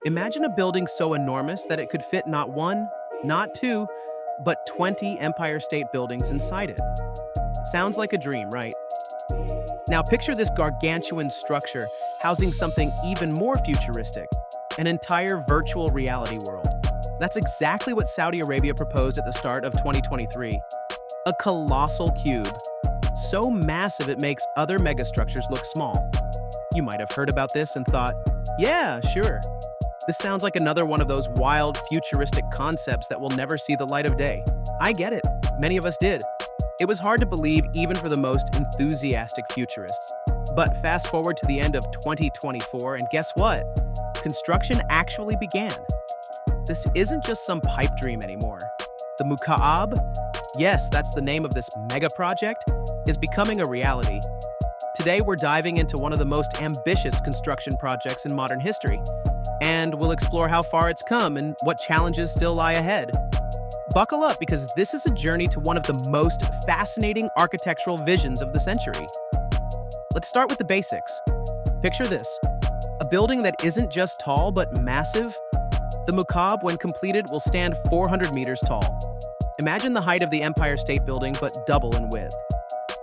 Imagine a building so enormous that it could fit not one, not two, but 20 Empire State Buildings inside it. Sounds like a dream, right? Now picture this gargantuan structure housing something even more futuristic, an entire virtual reality world. That's exactly what Saudi Arabia proposed at the start of 2023. A colossal cube, so massive it makes other megastructures look small. You might have heard about this and thought, yeah, sure. This sounds like another one of those wild, futuristic concepts that will never see the light of day. I get it. Many of us did. It was hard to believe even for the most enthusiastic futurists. But fast forward to the end of 2024, and guess what? Construction actually began. This isn't just some pipe dream anymore. The Mukaab, yes, that's the name of this mega project, is becoming a reality. Today, we're diving into one of the most ambitious construction projects in modern history, and we'll explore how far it's come and what challenges still lie ahead. Buckle up, because this is a journey to one of the most fascinating architectural visions of the century. Let's start with the basics. Picture this, a building that isn't just tall but massive. The Mukaab, when completed, will stand 400 meters tall. Imagine the height of the Empire State Building, but double in width.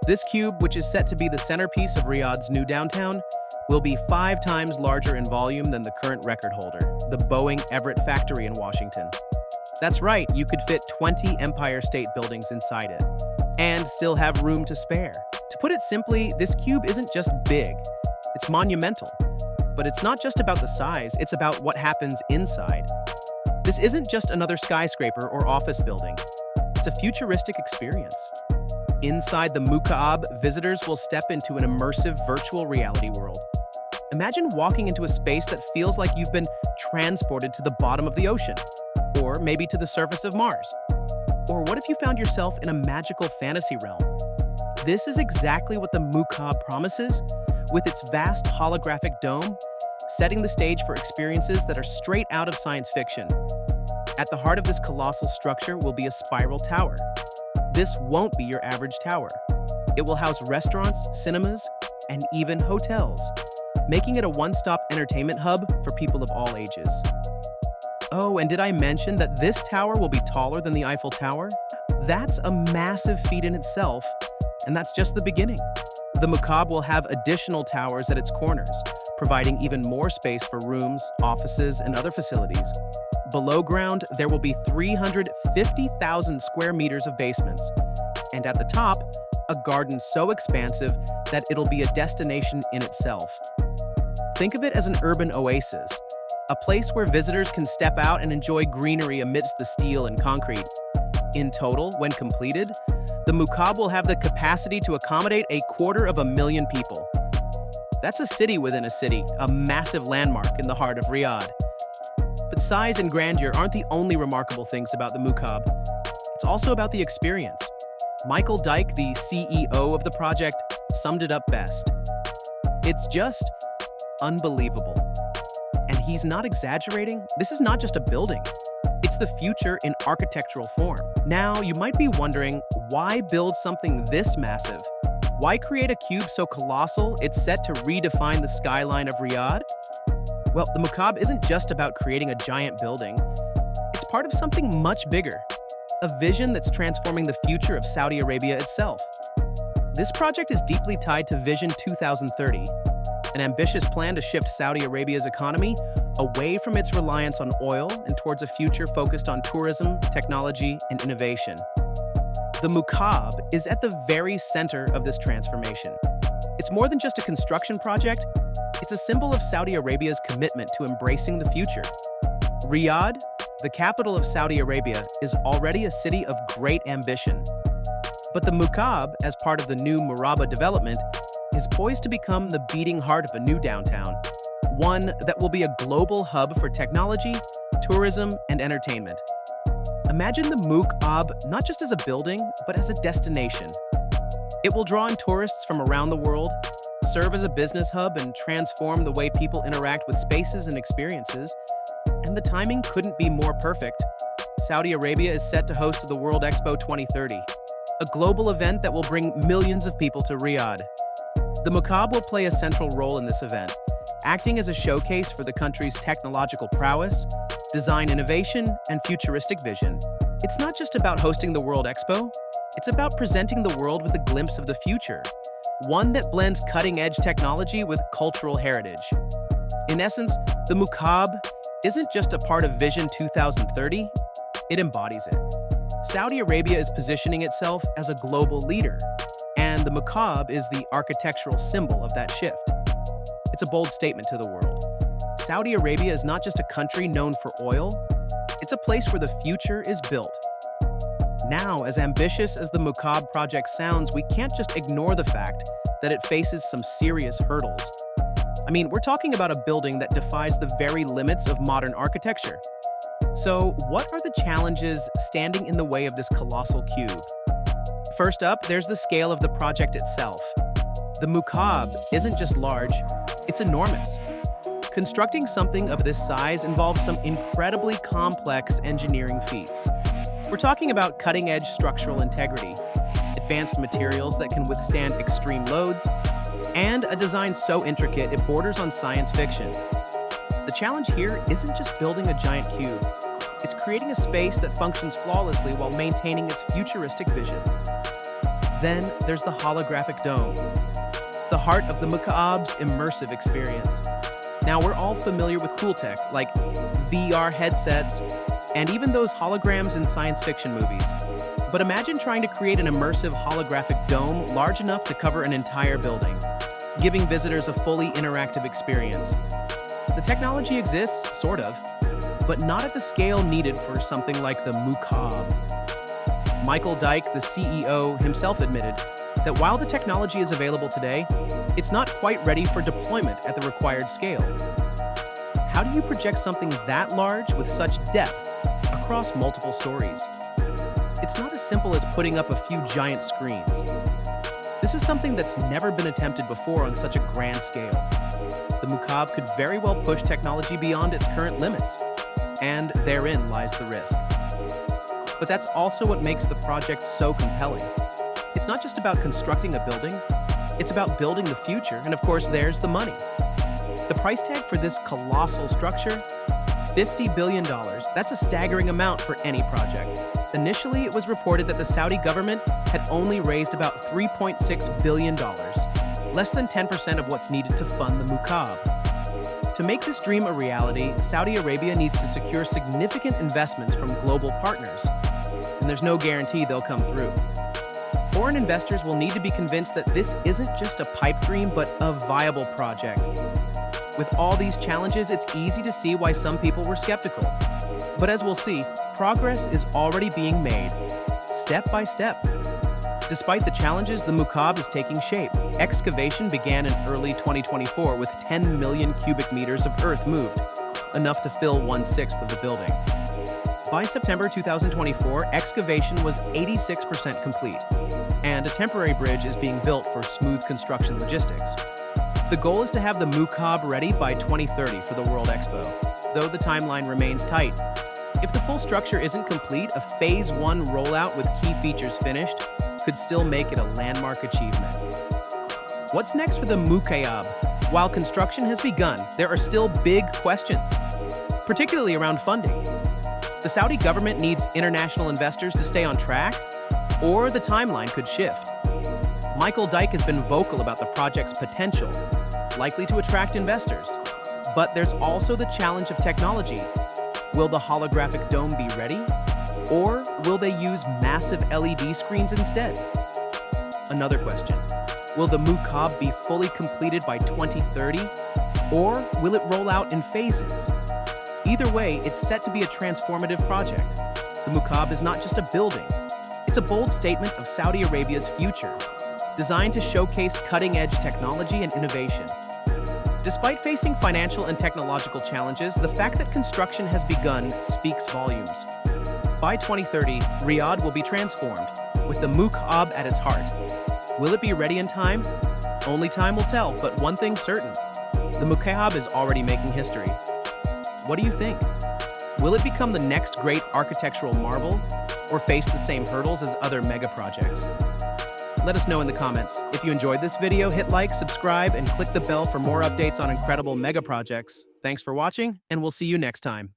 This cube, which is set to be the centerpiece of Riyadh's new downtown, will be 5 times larger in volume than the current record holder, the Boeing Everett factory in Washington. That's right, you could fit 20 Empire State Buildings inside it, and still have room to spare. To put it simply, this cube isn't just big, it's monumental. But it's not just about the size, it's about what happens inside. This isn't just another skyscraper or office building. It's a futuristic experience. Inside the Mukaab, visitors will step into an immersive virtual reality world. Imagine walking into a space that feels like you've been transported to the bottom of the ocean, or maybe to the surface of Mars. Or what if you found yourself in a magical fantasy realm? This is exactly what the Mukaab promises, with its vast holographic dome, setting the stage for experiences that are straight out of science fiction. At the heart of this colossal structure will be a spiral tower. This won't be your average tower. It will house restaurants, cinemas, and even hotels, making it a one-stop entertainment hub for people of all ages. Oh, and did I mention that this tower will be taller than the Eiffel Tower? That's a massive feat in itself, and that's just the beginning. The Mukaab will have additional towers at its corners, providing even more space for rooms, offices, and other facilities. Below ground, there will be 350,000 square meters of basements, and at the top, a garden so expansive that it'll be a destination in itself. Think of it as an urban oasis, a place where visitors can step out and enjoy greenery amidst the steel and concrete. In total, when completed, the Mukaab will have the capacity to accommodate 250,000 people. That's a city within a city, a massive landmark in the heart of Riyadh. But size and grandeur aren't the only remarkable things about the Mukaab. It's also about the experience. Michael Dyke, the CEO of the project, summed it up best. It's just unbelievable. And he's not exaggerating. This is not just a building. It's the future in architectural form. Now, you might be wondering, why build something this massive? Why create a cube so colossal it's set to redefine the skyline of Riyadh? Well, the Mukaab isn't just about creating a giant building. It's part of something much bigger, a vision that's transforming the future of Saudi Arabia itself. This project is deeply tied to Vision 2030, an ambitious plan to shift Saudi Arabia's economy away from its reliance on oil and towards a future focused on tourism, technology, and innovation. The Mukaab is at the very center of this transformation. It's more than just a construction project, it's a symbol of Saudi Arabia's commitment to embracing the future. Riyadh, the capital of Saudi Arabia, is already a city of great ambition. But the Mukaab, as part of the new Murabba development, is poised to become the beating heart of a new downtown, one that will be a global hub for technology, tourism, and entertainment. Imagine the Mukaab not just as a building, but as a destination. It will draw in tourists from around the world, serve as a business hub, and transform the way people interact with spaces and experiences. And the timing couldn't be more perfect. Saudi Arabia is set to host the World Expo 2030, a global event that will bring millions of people to Riyadh. The Mukaab will play a central role in this event, acting as a showcase for the country's technological prowess, design innovation, and futuristic vision. It's not just about hosting the World Expo, it's about presenting the world with a glimpse of the future, one that blends cutting-edge technology with cultural heritage. In essence, the Mukaab isn't just a part of Vision 2030, it embodies it. Saudi Arabia is positioning itself as a global leader, and the Mukaab is the architectural symbol of that shift. It's a bold statement to the world. Saudi Arabia is not just a country known for oil, it's a place where the future is built. Now, as ambitious as the Mukaab project sounds, we can't just ignore the fact that it faces some serious hurdles. I mean, we're talking about a building that defies the very limits of modern architecture. So, what are the challenges standing in the way of this colossal cube? First up, there's the scale of the project itself. The Mukaab isn't just large, it's enormous. Constructing something of this size involves some incredibly complex engineering feats. We're talking about cutting-edge structural integrity, advanced materials that can withstand extreme loads, and a design so intricate it borders on science fiction. The challenge here isn't just building a giant cube, it's creating a space that functions flawlessly while maintaining its futuristic vision. Then there's the holographic dome, the heart of the Mukaab's immersive experience. Now, we're all familiar with cool tech, like VR headsets, and even those holograms in science fiction movies. But imagine trying to create an immersive holographic dome large enough to cover an entire building, giving visitors a fully interactive experience. The technology exists, sort of, but not at the scale needed for something like the Mukaab. Michael Dyke, the CEO, himself admitted that while the technology is available today, it's not quite ready for deployment at the required scale. How do you project something that large with such depth across multiple stories? It's not as simple as putting up a few giant screens. This is something that's never been attempted before on such a grand scale. The Mukaab could very well push technology beyond its current limits, and therein lies the risk. But that's also what makes the project so compelling. It's not just about constructing a building, it's about building the future, and of course, there's the money. The price tag for this colossal structure, $50 billion. That's a staggering amount for any project. Initially, it was reported that the Saudi government had only raised about $3.6 billion, less than 10% of what's needed to fund the Mukaab. To make this dream a reality, Saudi Arabia needs to secure significant investments from global partners, and there's no guarantee they'll come through. Foreign investors will need to be convinced that this isn't just a pipe dream, but a viable project. With all these challenges, it's easy to see why some people were skeptical. But as we'll see, progress is already being made, step by step. Despite the challenges, the Mukaab is taking shape. Excavation began in early 2024 with 10 million cubic meters of earth moved, enough to fill 1/6 of the building. By September 2024, excavation was 86% complete, and a temporary bridge is being built for smooth construction logistics. The goal is to have the Mukaab ready by 2030 for the World Expo, though the timeline remains tight. If the full structure isn't complete, a Phase 1 rollout with key features finished could still make it a landmark achievement. What's next for the Mukaab? While construction has begun, there are still big questions, particularly around funding. The Saudi government needs international investors to stay on track, or the timeline could shift. Michael Dyke has been vocal about the project's potential, likely to attract investors. But there's also the challenge of technology. Will the holographic dome be ready? Or will they use massive LED screens instead? Another question, will the Mukaab be fully completed by 2030? Or will it roll out in phases? Either way, it's set to be a transformative project. The Mukaab is not just a building, it's a bold statement of Saudi Arabia's future, designed to showcase cutting-edge technology and innovation. Despite facing financial and technological challenges, the fact that construction has begun speaks volumes. By 2030, Riyadh will be transformed, with the Mukaab at its heart. Will it be ready in time? Only time will tell, but one thing's certain. The Mukaab is already making history. What do you think? Will it become the next great architectural marvel, or face the same hurdles as other mega projects? Let us know in the comments. If you enjoyed this video, hit like, subscribe, and click the bell for more updates on incredible mega projects. Thanks for watching, and we'll see you next time.